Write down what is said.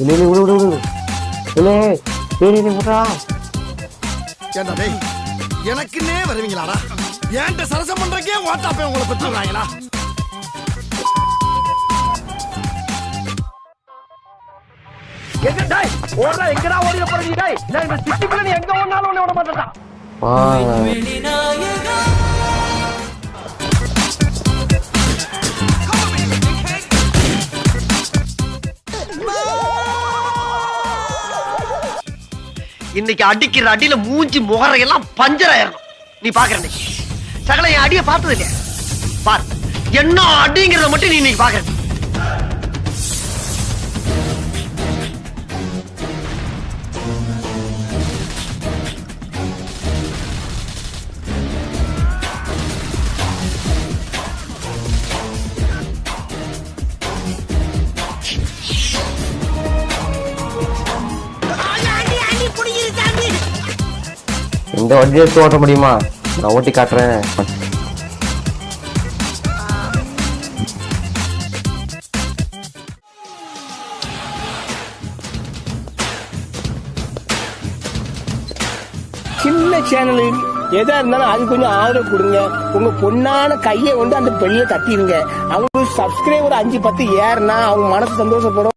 இல்ல இல்ல விடு விடு விடு இல்ல டேய் டேய் விட்றா. ஏண்டா டேய் எனக்குன்னே வருவீங்களாடா? ஏன்ட்ட சரசம் பண்றக்கே ஓட்டாப்பே உங்களை பெற்றுறாங்களா? எங்க டேய் ஓடுறா எங்கடா ஓடிய போறீங்க டேய்? நான் இந்த சிட்டிக்குள்ள நீ எங்க ஓடுனாலும் உன்னை விட மாட்டேன்டா. இன்னைக்கு அடிக்கிற அடியில மூஞ்சி முகரையெல்லாம் பஞ்சர் ஆயிரணும். நீ பாக்குற சகல என் அடிய பார்த்தது இல்லையா? பாரு என்ன அடிங்கிறத மட்டும் நீ இன்னைக்கு பாக்குற. இந்த வண்டியை எடுத்து ஓட்ட முடியுமா? நான் ஓட்டி காட்டுறேன். சின்ன சேனலு எதா இருந்தாலும் அது கொஞ்சம் ஆதரவு கொடுங்க. உங்க பொண்ணான கையை கொண்டு அந்த பெண்ணில தட்டிடுங்க. அவங்க சப்ஸ்கிரைபர் 5-10 ஏறுனா அவங்க மனசு சந்தோஷப்படும்.